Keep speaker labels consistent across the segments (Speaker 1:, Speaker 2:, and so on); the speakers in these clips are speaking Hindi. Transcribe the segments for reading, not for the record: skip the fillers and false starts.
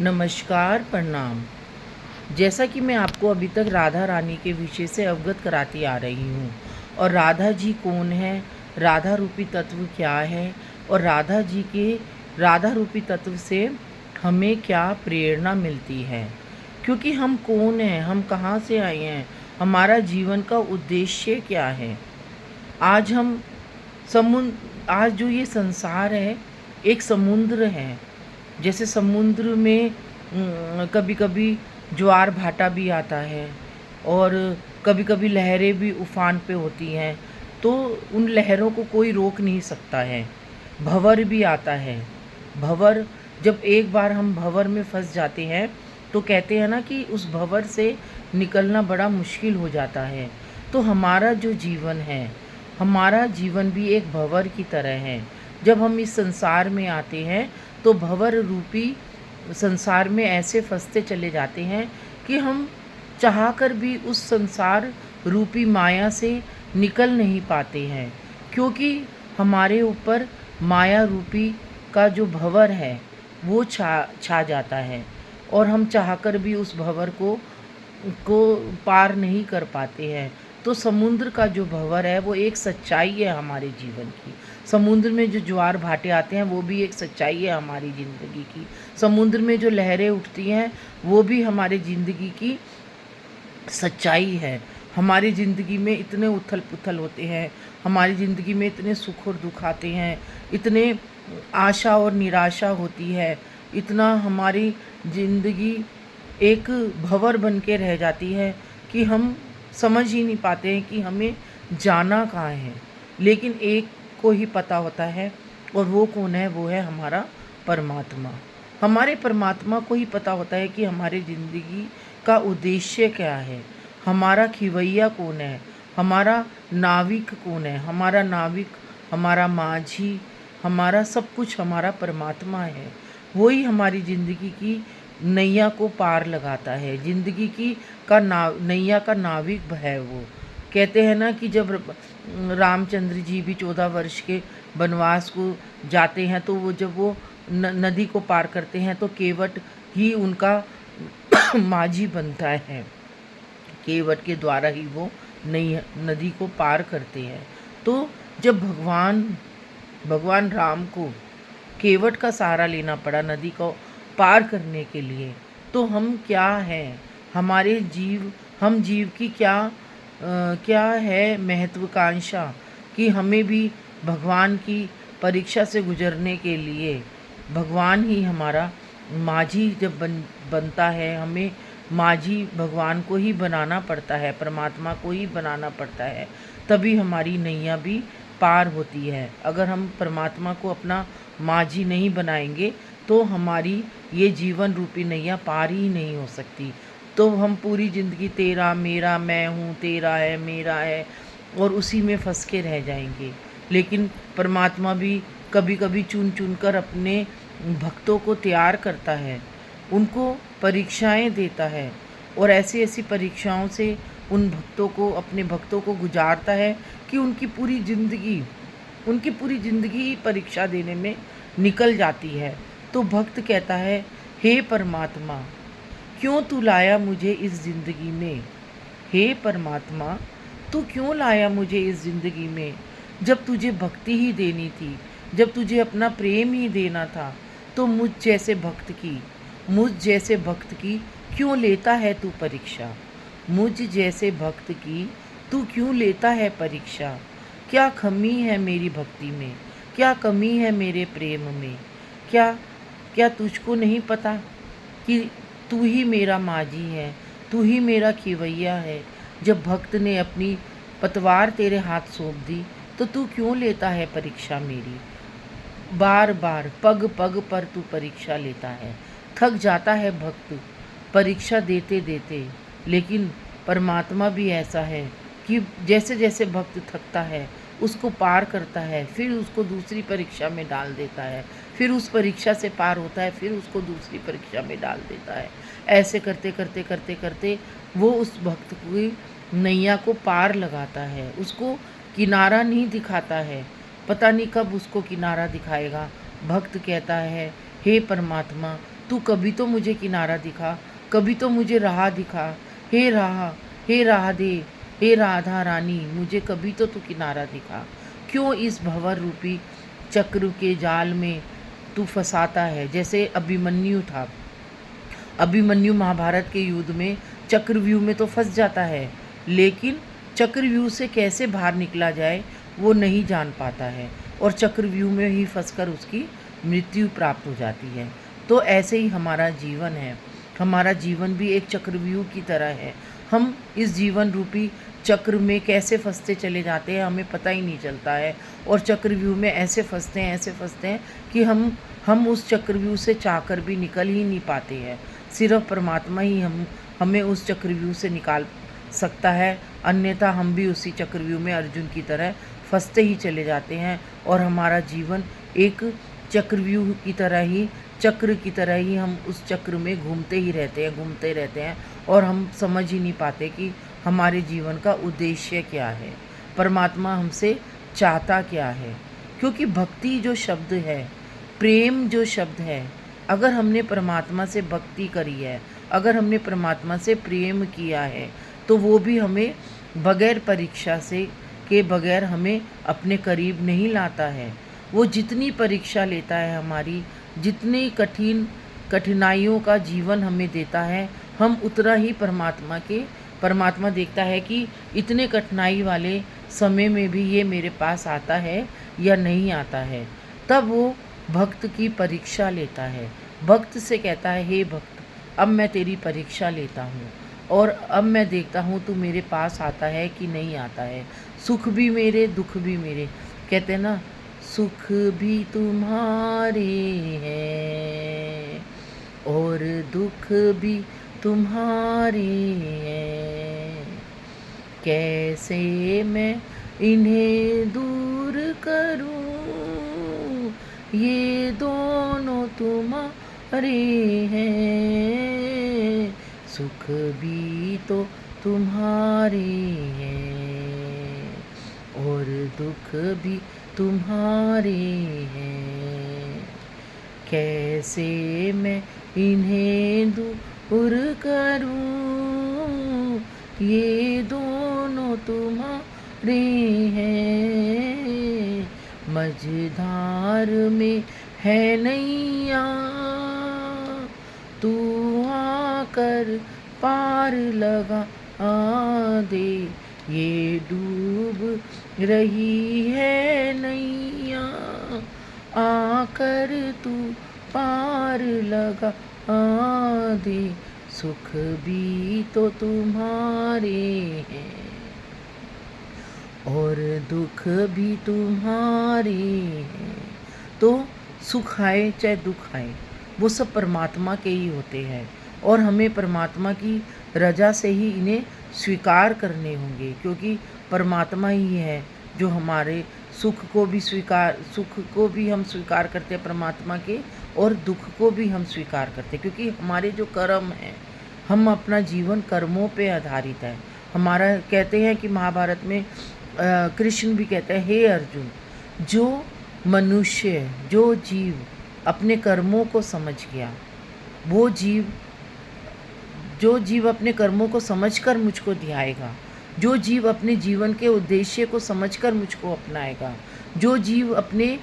Speaker 1: नमस्कार, प्रणाम। जैसा कि मैं आपको अभी तक राधा रानी के विषय से अवगत कराती आ रही हूँ और राधा जी कौन है, राधा रूपी तत्व क्या है और राधा रूपी तत्व से हमें क्या प्रेरणा मिलती है। क्योंकि हम कौन हैं, हम कहाँ से आए हैं, हमारा जीवन का उद्देश्य क्या है। आज हम आज जो ये संसार है, एक समुद्र है। जैसे समुद्र में कभी कभी ज्वार भाटा भी आता है और कभी कभी लहरें भी उफान पे होती हैं, तो उन लहरों को कोई रोक नहीं सकता है। भंवर भी आता है। भंवर, जब एक बार हम भंवर में फंस जाते हैं तो कहते हैं ना कि उस भंवर से निकलना बड़ा मुश्किल हो जाता है। तो हमारा जो जीवन है, हमारा जीवन भी एक भंवर की तरह है। जब हम इस संसार में आते हैं तो भंवर रूपी संसार में ऐसे फंसते चले जाते हैं कि हम चाहकर भी उस संसार रूपी माया से निकल नहीं पाते हैं, क्योंकि हमारे ऊपर माया रूपी का जो भंवर है वो छा जाता है और हम चाहकर भी उस भंवर को पार नहीं कर पाते हैं। तो समुद्र का जो भंवर है वो एक सच्चाई है हमारे जीवन की। समुद्र में जो ज्वार भाटे आते हैं वो भी एक सच्चाई है हमारी ज़िंदगी की। समुद्र में जो लहरें उठती हैं वो भी हमारी ज़िंदगी की सच्चाई है। हमारी ज़िंदगी में इतने उथल पुथल होते हैं, हमारी ज़िंदगी में इतने सुख और दुख आते हैं, इतने आशा और निराशा होती है, इतना हमारी ज़िंदगी एक भंवर बन के रह जाती है कि हम समझ ही नहीं पाते हैं कि हमें जाना कहाँ है। लेकिन एक को ही पता होता है, और वो कौन है? वो है हमारा परमात्मा। हमारे परमात्मा को ही पता होता है कि हमारी ज़िंदगी का उद्देश्य क्या है, हमारा खिवैया कौन है, हमारा नाविक कौन है। हमारा नाविक, हमारा माझी, हमारा सब कुछ हमारा परमात्मा है। वही हमारी ज़िंदगी की नैया को पार लगाता है। ज़िंदगी की नैया का नाविक है वो। कहते हैं ना कि जब रामचंद्र जी भी 14 वर्ष के वनवास को जाते हैं, तो वो जब वो नदी को पार करते हैं तो केवट ही उनका माझी बनता है। केवट के द्वारा ही वो नई नदी को पार करते हैं। तो जब भगवान राम को केवट का सहारा लेना पड़ा नदी को पार करने के लिए, तो हम क्या हैं? हम जीव की क्या है महत्वाकांक्षा कि हमें भी भगवान की परीक्षा से गुजरने के लिए भगवान ही हमारा माझी जब बनता है, हमें माझी भगवान को ही बनाना पड़ता है, परमात्मा को ही बनाना पड़ता है, तभी हमारी नैया भी पार होती है। अगर हम परमात्मा को अपना माझी नहीं बनाएंगे तो हमारी ये जीवन रूपी नैया पार ही नहीं हो सकती। तो हम पूरी ज़िंदगी तेरा मेरा, मैं हूँ, तेरा है, मेरा है, और उसी में फंस के रह जाएंगे। लेकिन परमात्मा भी कभी कभी चुन चुन कर अपने भक्तों को तैयार करता है, उनको परीक्षाएं देता है, और ऐसी ऐसी परीक्षाओं से अपने भक्तों को गुजारता है कि उनकी पूरी ज़िंदगी ही परीक्षा देने में निकल जाती है। तो भक्त कहता है, हे परमात्मा, क्यों तू लाया मुझे इस ज़िंदगी में? हे परमात्मा, तू क्यों लाया मुझे इस ज़िंदगी में? जब तुझे भक्ति ही देनी थी, जब तुझे अपना प्रेम ही देना था, तो मुझ जैसे भक्त की क्यों लेता है तू परीक्षा? मुझ जैसे भक्त की तू क्यों लेता है परीक्षा? क्या कमी है मेरी भक्ति में? क्या कमी है मेरे प्रेम में? क्या क्या तुझको नहीं पता कि तू ही मेरा माझी है, तू ही मेरा खिवैया है? जब भक्त ने अपनी पतवार तेरे हाथ सौंप दी, तो तू क्यों लेता है परीक्षा मेरी? बार बार पग पग पर तू परीक्षा लेता है। थक जाता है भक्त परीक्षा देते देते। लेकिन परमात्मा भी ऐसा है कि जैसे जैसे भक्त थकता है उसको पार करता है, फिर उसको दूसरी परीक्षा में डाल देता है, फिर उस परीक्षा से पार होता है, फिर उसको दूसरी परीक्षा में डाल देता है। ऐसे करते करते करते करते वो उस भक्त की नैया को पार लगाता है, उसको किनारा नहीं दिखाता है। पता नहीं कब उसको किनारा दिखाएगा। भक्त कहता है, हे परमात्मा, तू कभी तो मुझे किनारा दिखा, कभी तो मुझे राह दिखा। हे राह, हे राह दे, हे राधा रानी, मुझे कभी तो तू किनारा दिखा। क्यों इस भंवर रूपी चक्र के जाल में तू फंसाता है। जैसे अभिमन्यु था, अभिमन्यु महाभारत के युद्ध में चक्रव्यूह में तो फंस जाता है, लेकिन चक्रव्यूह से कैसे बाहर निकला जाए वो नहीं जान पाता है, और चक्रव्यूह में ही फंसकर उसकी मृत्यु प्राप्त हो जाती है। तो ऐसे ही हमारा जीवन है, हमारा जीवन भी एक चक्रव्यूह की तरह है। हम इस जीवन रूपी चक्र में कैसे फंसते चले जाते हैं हमें पता ही नहीं चलता है, और चक्रव्यूह में ऐसे फंसते हैं, ऐसे फंसते हैं कि हम उस चक्रव्यूह से चाहकर भी निकल ही नहीं पाते हैं। सिर्फ परमात्मा ही हमें उस चक्रव्यूह से निकाल सकता है, अन्यथा हम भी उसी चक्रव्यूह में अर्जुन की तरह फंसते ही चले जाते हैं, और हमारा जीवन एक चक्रव्यूह की तरह ही, चक्र की तरह ही हम उस चक्र में घूमते ही रहते हैं, घूमते रहते हैं, और हम समझ ही नहीं पाते कि हमारे जीवन का उद्देश्य क्या है, परमात्मा हमसे चाहता क्या है। क्योंकि भक्ति जो शब्द है, प्रेम जो शब्द है, अगर हमने परमात्मा से भक्ति करी है, अगर हमने परमात्मा से प्रेम किया है, तो वो भी हमें बगैर परीक्षा से के बगैर हमें अपने करीब नहीं लाता है। वो जितनी परीक्षा लेता है हमारी, जितनी कठिनाइयों का जीवन हमें देता है, हम उतना ही परमात्मा देखता है कि इतने कठिनाई वाले समय में भी ये मेरे पास आता है या नहीं आता है। तब वो भक्त की परीक्षा लेता है, भक्त से कहता है, हे भक्त, अब मैं तेरी परीक्षा लेता हूँ, और अब मैं देखता हूँ तू मेरे पास आता है कि नहीं आता है। सुख भी मेरे, दुख भी मेरे। कहते हैं ना, सुख भी तुम्हारे हैं और दुख भी तुम्हारे हैं, कैसे मैं इन्हें दूर करूं, ये दोनों तुम्हारे हैं, सुख भी तो तुम्हारे हैं और दुख भी तुम्हारे हैं, कैसे मैं इन्हें दूर करूं, ये दोनों तुम्हारे हैं, मझधार में है नैया, तू आकर पार लगा दे, ये डूब रही है नैया, आकर तू पार लगा दे, सुख भी तो तुम्हारे हैं और दुख भी तुम्हारे हैं। तो सुख आए चाहे दुख आए, वो सब परमात्मा के ही होते हैं, और हमें परमात्मा की रजा से ही इन्हें स्वीकार करने होंगे, क्योंकि परमात्मा ही है जो हमारे सुख को भी हम स्वीकार करते हैं परमात्मा के, और दुख को भी हम स्वीकार करते हैं, क्योंकि हमारे जो कर्म हैं, हम अपना जीवन कर्मों पे आधारित है हमारा। कहते हैं कि महाभारत में कृष्ण भी कहते हैं, हे अर्जुन, जो मनुष्य, जो जीव अपने कर्मों को समझ गया, जो जीव अपने कर्मों को समझकर मुझको ध्याएगा, जो जीव अपने जीवन के उद्देश्य को समझकर मुझको अपनाएगा, जो जीव अपने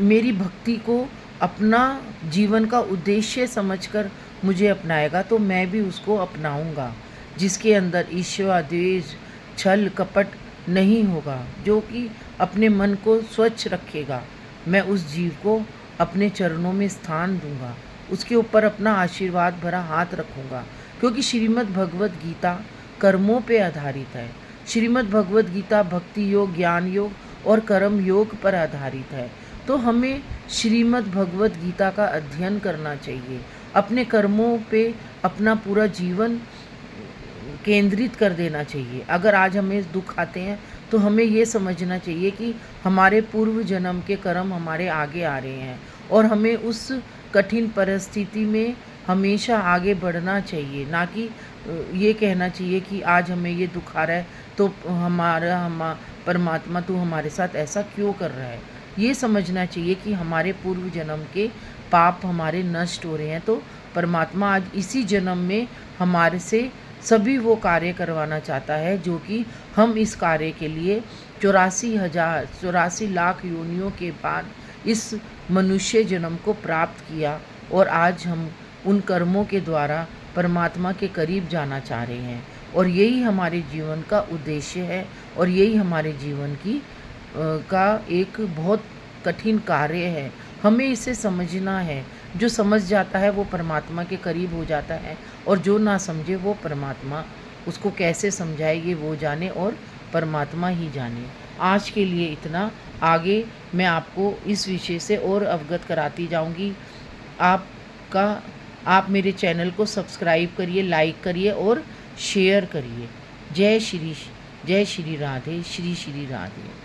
Speaker 1: मेरी भक्ति को अपना जीवन का उद्देश्य समझकर मुझे अपनाएगा, तो मैं भी उसको अपनाऊंगा, जिसके अंदर ईर्ष्या, द्वेष, छल, कपट नहीं होगा, जो कि अपने मन को स्वच्छ रखेगा। मैं उस जीव को अपने चरणों में स्थान दूंगा, उसके ऊपर अपना आशीर्वाद भरा हाथ रखूंगा, क्योंकि श्रीमद् भगवत गीता कर्मों पे आधारित है। श्रीमद् भगवत गीता भक्ति योग, ज्ञान योग और कर्म योग पर आधारित है। तो हमें श्रीमद् भगवत गीता का अध्ययन करना चाहिए, अपने कर्मों पे अपना पूरा जीवन केंद्रित कर देना चाहिए। अगर आज हमें दुख आते हैं तो हमें ये समझना चाहिए कि हमारे पूर्व जन्म के कर्म हमारे आगे आ रहे हैं, और हमें उस कठिन परिस्थिति में हमेशा आगे बढ़ना चाहिए, ना कि ये कहना चाहिए कि आज हमें ये दुख आ रहा है तो परमात्मा तू हमारे साथ ऐसा क्यों कर रहा है। ये समझना चाहिए कि हमारे पूर्व जन्म के पाप हमारे नष्ट हो रहे हैं, तो परमात्मा आज इसी जन्म में हमारे से सभी वो कार्य करवाना चाहता है जो कि हम इस कार्य के लिए 84 लाख योनियों के बाद इस मनुष्य जन्म को प्राप्त किया, और आज हम उन कर्मों के द्वारा परमात्मा के करीब जाना चाह रहे हैं। और यही हमारे जीवन का उद्देश्य है, और यही हमारे जीवन का एक बहुत कठिन कार्य है। हमें इसे समझना है। जो समझ जाता है वो परमात्मा के करीब हो जाता है, और जो ना समझे वो परमात्मा उसको कैसे समझाए ये वो जाने, और परमात्मा ही जाने। आज के लिए इतना। आगे मैं आपको इस विषय से और अवगत कराती जाऊंगी। आप मेरे चैनल को सब्सक्राइब करिए, लाइक करिए और शेयर करिए। जय श्री राधे, श्री राधे।